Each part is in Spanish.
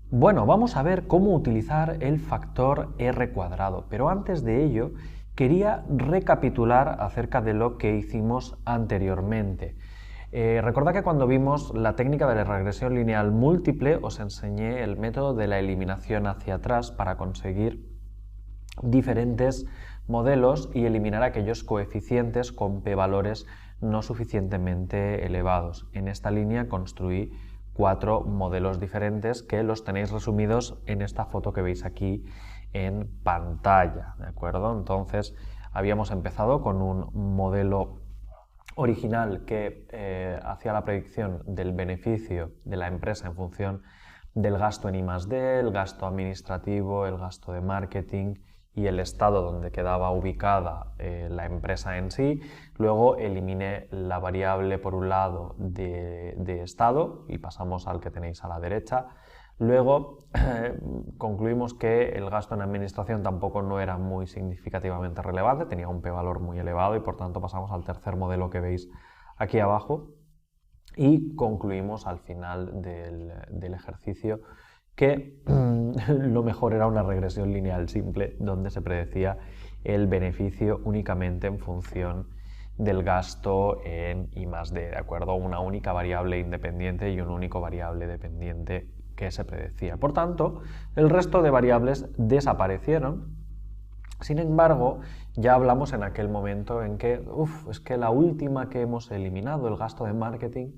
Bueno, vamos a ver cómo utilizar el factor R cuadrado, pero antes de ello quería recapitular acerca de lo que hicimos anteriormente. Recordad que cuando vimos la técnica de la regresión lineal múltiple os enseñé el método de la eliminación hacia atrás para conseguir diferentes modelos y eliminar aquellos coeficientes con p-valores no suficientemente elevados. En esta línea construí 4 modelos diferentes que los tenéis resumidos en esta foto que veis aquí en pantalla, ¿de acuerdo? Entonces habíamos empezado con un modelo original que hacía la predicción del beneficio de la empresa en función del gasto en I+D, el gasto administrativo, el gasto de marketing y el estado donde quedaba ubicada la empresa en sí. Luego eliminé la variable por un lado de estado y pasamos al que tenéis a la derecha. Luego concluimos que el gasto en administración tampoco no era muy significativamente relevante, tenía un p-valor muy elevado y por tanto pasamos al tercer modelo que veis aquí abajo y concluimos al final del ejercicio que lo mejor era una regresión lineal simple donde se predecía el beneficio únicamente en función del gasto en I+D, ¿de acuerdo? Una única variable independiente y un único variable dependiente que se predecía. Por tanto, el resto de variables desaparecieron. Sin embargo, ya hablamos en aquel momento en que, es que la última que hemos eliminado, el gasto de marketing,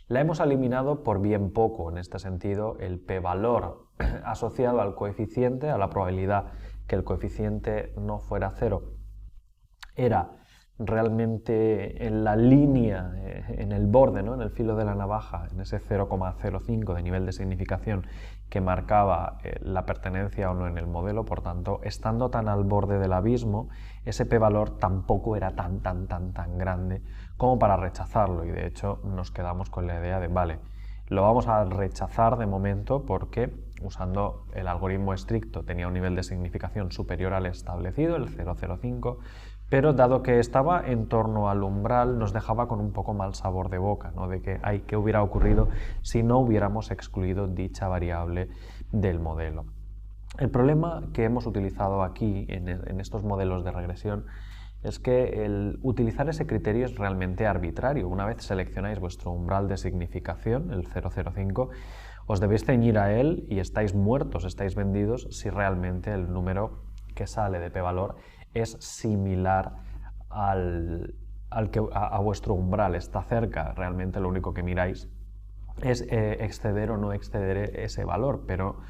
la hemos eliminado por bien poco. En este sentido, el p-valor asociado al coeficiente, a la probabilidad que el coeficiente no fuera 0, era realmente en la línea, en el borde, ¿no? En el filo de la navaja, en ese 0,05 de nivel de significación que marcaba la pertenencia o no en el modelo. Por tanto, estando tan al borde del abismo, ese p-valor tampoco era tan grande como para rechazarlo, y de hecho nos quedamos con la idea de, vale, lo vamos a rechazar de momento porque usando el algoritmo estricto tenía un nivel de significación superior al establecido, el 0,05, pero dado que estaba en torno al umbral nos dejaba con un poco mal sabor de boca, ¿no? De que, ¿qué hubiera ocurrido si no hubiéramos excluido dicha variable del modelo? El problema que hemos utilizado aquí en estos modelos de regresión es que el utilizar ese criterio es realmente arbitrario. Una vez seleccionáis vuestro umbral de significación, el 0,05, os debéis ceñir a él y estáis muertos, estáis vendidos si realmente el número que sale de p-valor es similar a vuestro umbral, está cerca. Realmente lo único que miráis es exceder o no exceder ese valor, pero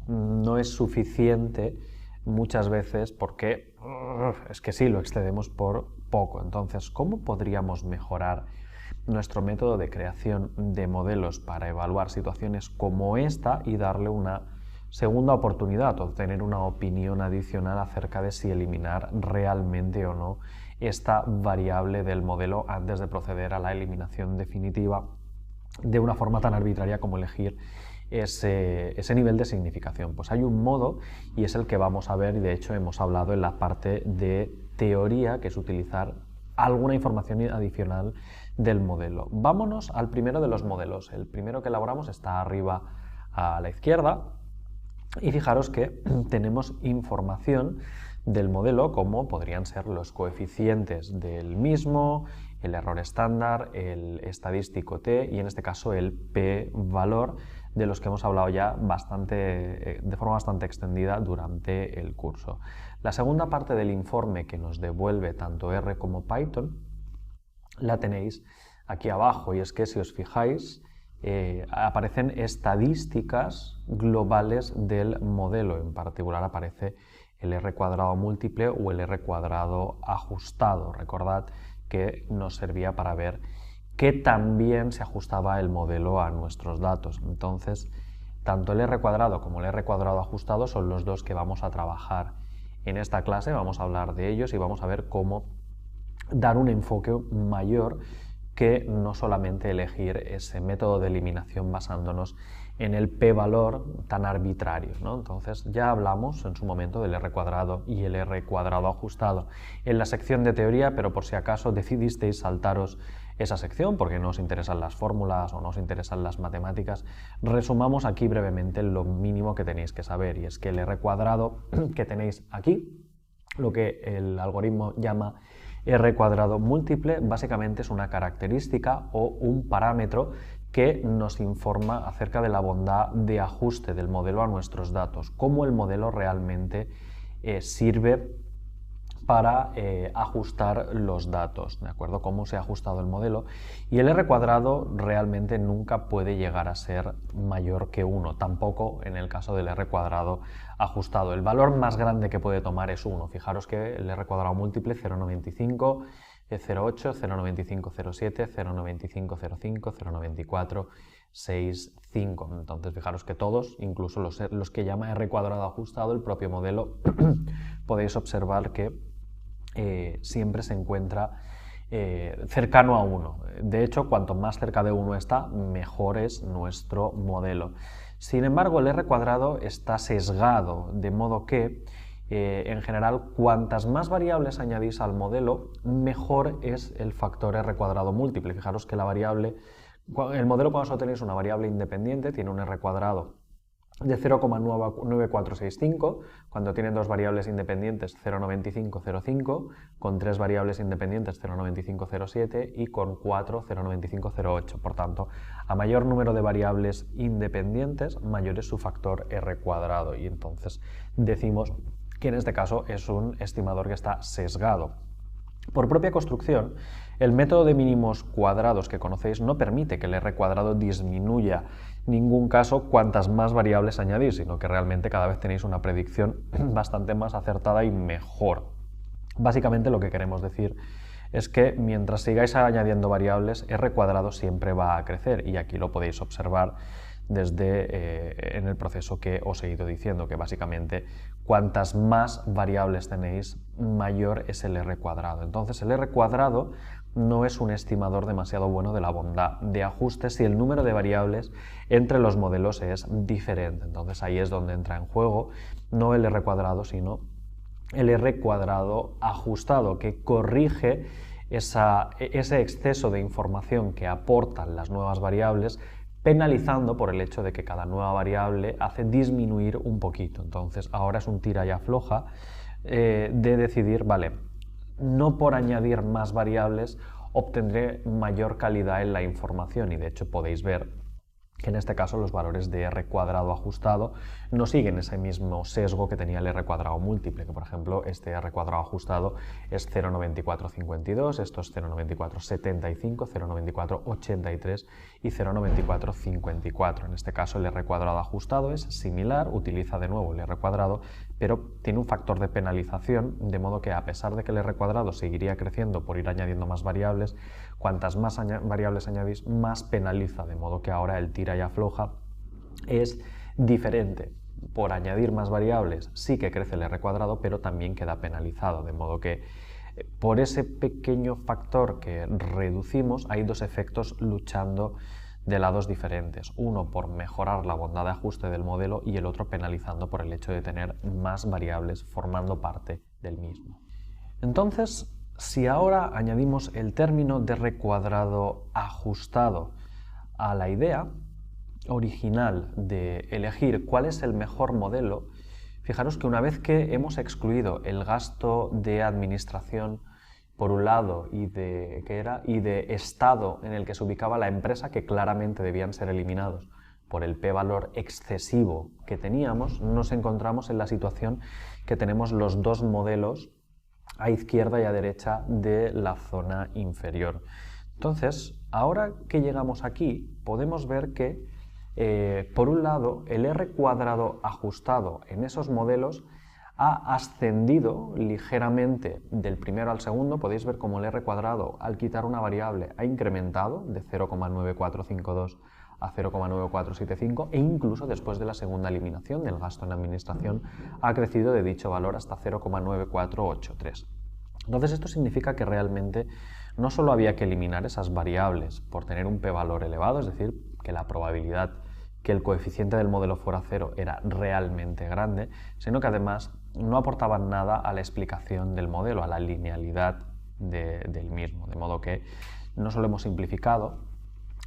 no es suficiente muchas veces porque es que sí, lo excedemos por poco. Entonces, ¿cómo podríamos mejorar nuestro método de creación de modelos para evaluar situaciones como esta y darle una segunda oportunidad o tener una opinión adicional acerca de si eliminar realmente o no esta variable del modelo antes de proceder a la eliminación definitiva de una forma tan arbitraria como elegir ese nivel de significación? Pues hay un modo y es el que vamos a ver, y de hecho hemos hablado en la parte de teoría, que es utilizar alguna información adicional del modelo. Vámonos al primero de los modelos. El primero que elaboramos está arriba a la izquierda y fijaros que tenemos información del modelo como podrían ser los coeficientes del mismo, el error estándar, el estadístico t y en este caso el p-valor, de los que hemos hablado ya de forma bastante extendida durante el curso. La segunda parte del informe que nos devuelve tanto R como Python la tenéis aquí abajo, y es que si os fijáis aparecen estadísticas globales del modelo. En particular aparece el R cuadrado múltiple o el R cuadrado ajustado. Recordad que nos servía para ver que también se ajustaba el modelo a nuestros datos. Entonces, tanto el R cuadrado como el R cuadrado ajustado son los dos que vamos a trabajar en esta clase. Vamos a hablar de ellos y vamos a ver cómo dar un enfoque mayor que no solamente elegir ese método de eliminación basándonos en el p-valor tan arbitrario, ¿no? Entonces ya hablamos en su momento del R cuadrado y el R cuadrado ajustado en la sección de teoría, pero por si acaso decidisteis saltaros esa sección porque no os interesan las fórmulas o no os interesan las matemáticas, resumamos aquí brevemente lo mínimo que tenéis que saber, y es que el R cuadrado que tenéis aquí, lo que el algoritmo llama R cuadrado múltiple, básicamente es una característica o un parámetro que nos informa acerca de la bondad de ajuste del modelo a nuestros datos, cómo el modelo realmente sirve para ajustar los datos, ¿de acuerdo? Cómo se ha ajustado el modelo. Y el R cuadrado realmente nunca puede llegar a ser mayor que 1, tampoco en el caso del R cuadrado ajustado. El valor más grande que puede tomar es 1. Fijaros que el R cuadrado múltiple 0,95, 0,8, 0,95, 0,7, 0,95, 0,5, 0,94, 6,5. Entonces fijaros que todos, incluso los que llama R cuadrado ajustado, el propio modelo, podéis observar que siempre se encuentra cercano a 1. De hecho, cuanto más cerca de 1 está, mejor es nuestro modelo. Sin embargo, el R cuadrado está sesgado, de modo que en general, cuantas más variables añadís al modelo, mejor es el factor R cuadrado múltiple. Fijaros que el modelo, cuando solo tenéis una variable independiente, tiene un R cuadrado de 0,9465, cuando tienen dos variables independientes 0,9505, con tres variables independientes 0,9507 y con 4 0,9508. Por tanto, a mayor número de variables independientes, mayor es su factor R cuadrado, y entonces decimos que en este caso es un estimador que está sesgado. Por propia construcción, el método de mínimos cuadrados que conocéis no permite que el R cuadrado disminuya en ningún caso cuantas más variables añadís, sino que realmente cada vez tenéis una predicción bastante más acertada y mejor. Básicamente lo que queremos decir es que mientras sigáis añadiendo variables, R cuadrado siempre va a crecer, y aquí lo podéis observar desde en el proceso que os he ido diciendo, que básicamente cuantas más variables tenéis, mayor es el R cuadrado. Entonces el R cuadrado no es un estimador demasiado bueno de la bondad de ajuste si el número de variables entre los modelos es diferente. Entonces ahí es donde entra en juego no el R cuadrado, sino el R cuadrado ajustado, que corrige ese exceso de información que aportan las nuevas variables, penalizando por el hecho de que cada nueva variable hace disminuir un poquito. Entonces ahora es un tira y afloja de decidir, vale, no por añadir más variables obtendré mayor calidad en la información, y de hecho podéis ver que en este caso los valores de R cuadrado ajustado no siguen ese mismo sesgo que tenía el R cuadrado múltiple, que por ejemplo este R cuadrado ajustado es 0,9452, esto es 0,9475, 0,9483 y 0,9454. En este caso el R cuadrado ajustado es similar, utiliza de nuevo el R cuadrado, pero tiene un factor de penalización, de modo que a pesar de que el R cuadrado seguiría creciendo por ir añadiendo más variables, cuantas más variables añadís, más penaliza, de modo que ahora el tira y afloja es diferente. Por añadir más variables sí que crece el R cuadrado, pero también queda penalizado, de modo que por ese pequeño factor que reducimos hay dos efectos luchando de lados diferentes. Uno por mejorar la bondad de ajuste del modelo y el otro penalizando por el hecho de tener más variables formando parte del mismo. Entonces, si ahora añadimos el término de R cuadrado ajustado a la idea original de elegir cuál es el mejor modelo, fijaros que una vez que hemos excluido el gasto de administración por un lado y de estado en el que se ubicaba la empresa, que claramente debían ser eliminados por el p-valor excesivo que teníamos, nos encontramos en la situación que tenemos los dos modelos a izquierda y a derecha de la zona inferior. Entonces, ahora que llegamos aquí, podemos ver que, por un lado, el R cuadrado ajustado en esos modelos ha ascendido ligeramente del primero al segundo. Podéis ver cómo el R cuadrado, al quitar una variable, ha incrementado de 0,9452 a 0,9475, e incluso después de la segunda eliminación del gasto en administración ha crecido de dicho valor hasta 0,9483. Entonces esto significa que realmente no solo había que eliminar esas variables por tener un p-valor elevado, es decir, que la probabilidad que el coeficiente del modelo fuera cero era realmente grande, sino que además no aportaban nada a la explicación del modelo, a la linealidad del mismo, de modo que no solo hemos simplificado,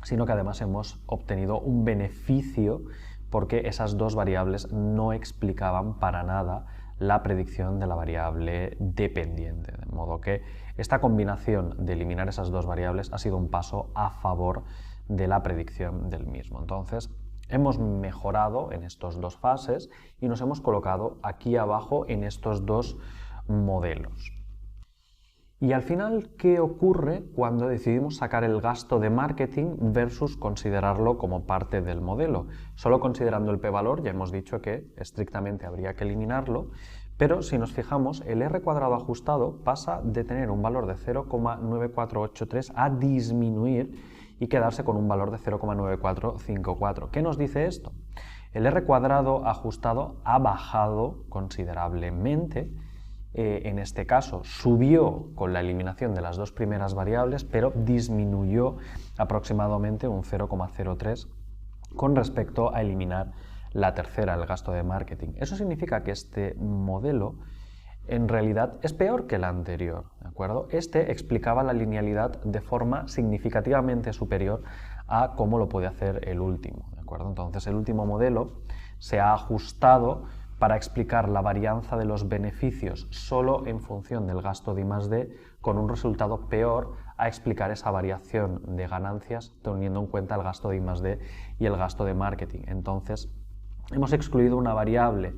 sino que además hemos obtenido un beneficio porque esas dos variables no explicaban para nada la predicción de la variable dependiente. De modo que esta combinación de eliminar esas dos variables ha sido un paso a favor de la predicción del mismo. Entonces, hemos mejorado en estas dos fases y nos hemos colocado aquí abajo en estos dos modelos. Y al final, ¿qué ocurre cuando decidimos sacar el gasto de marketing versus considerarlo como parte del modelo? Solo considerando el p-valor, ya hemos dicho que estrictamente habría que eliminarlo, pero si nos fijamos, el r cuadrado ajustado pasa de tener un valor de 0,9483 a disminuir y quedarse con un valor de 0,9454. ¿Qué nos dice esto? El r cuadrado ajustado ha bajado considerablemente. En este caso subió con la eliminación de las dos primeras variables, pero disminuyó aproximadamente un 0,03 con respecto a eliminar la tercera, el gasto de marketing. Eso significa que este modelo en realidad es peor que el anterior, ¿de acuerdo? Este explicaba la linealidad de forma significativamente superior a cómo lo puede hacer el último, ¿de acuerdo? Entonces el último modelo se ha ajustado para explicar la varianza de los beneficios solo en función del gasto de I+D, con un resultado peor a explicar esa variación de ganancias teniendo en cuenta el gasto de I+D y el gasto de marketing. Entonces, hemos excluido una variable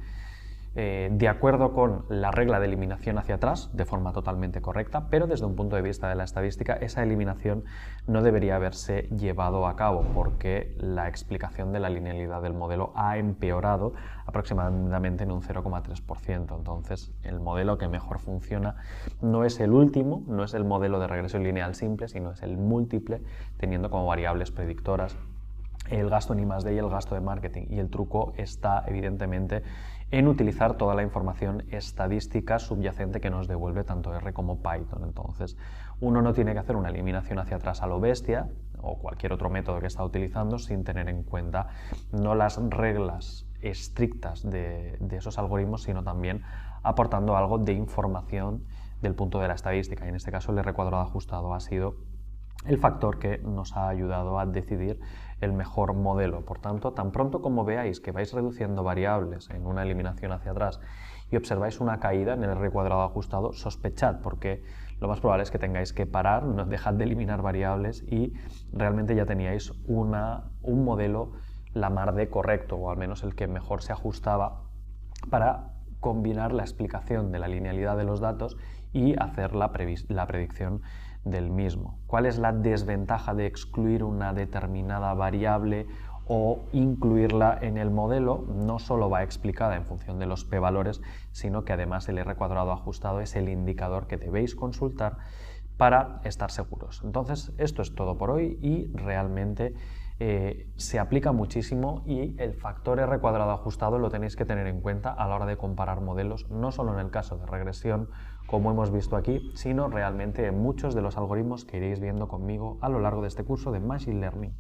de acuerdo con la regla de eliminación hacia atrás, de forma totalmente correcta, pero desde un punto de vista de la estadística, esa eliminación no debería haberse llevado a cabo porque la explicación de la linealidad del modelo ha empeorado aproximadamente en un 0,3%. Entonces, el modelo que mejor funciona no es el último, no es el modelo de regresión lineal simple, sino es el múltiple, teniendo como variables predictoras el gasto en I+D y el gasto de marketing. Y el truco está, evidentemente, en utilizar toda la información estadística subyacente que nos devuelve tanto R como Python. Entonces, uno no tiene que hacer una eliminación hacia atrás a lo bestia o cualquier otro método que está utilizando sin tener en cuenta no las reglas estrictas de esos algoritmos, sino también aportando algo de información del punto de la estadística. Y en este caso, el R cuadrado ajustado ha sido el factor que nos ha ayudado a decidir el mejor modelo. Por tanto, tan pronto como veáis que vais reduciendo variables en una eliminación hacia atrás y observáis una caída en el R cuadrado ajustado, sospechad, porque lo más probable es que tengáis que parar, no dejad de eliminar variables y realmente ya teníais un modelo la mar de correcto, o al menos el que mejor se ajustaba para combinar la explicación de la linealidad de los datos y hacer la predicción del mismo. ¿Cuál es la desventaja de excluir una determinada variable o incluirla en el modelo? No solo va explicada en función de los p-valores, sino que además el R cuadrado ajustado es el indicador que debéis consultar para estar seguros. Entonces, esto es todo por hoy y realmente se aplica muchísimo y el factor R cuadrado ajustado lo tenéis que tener en cuenta a la hora de comparar modelos, no solo en el caso de regresión, como hemos visto aquí, sino realmente en muchos de los algoritmos que iréis viendo conmigo a lo largo de este curso de Machine Learning.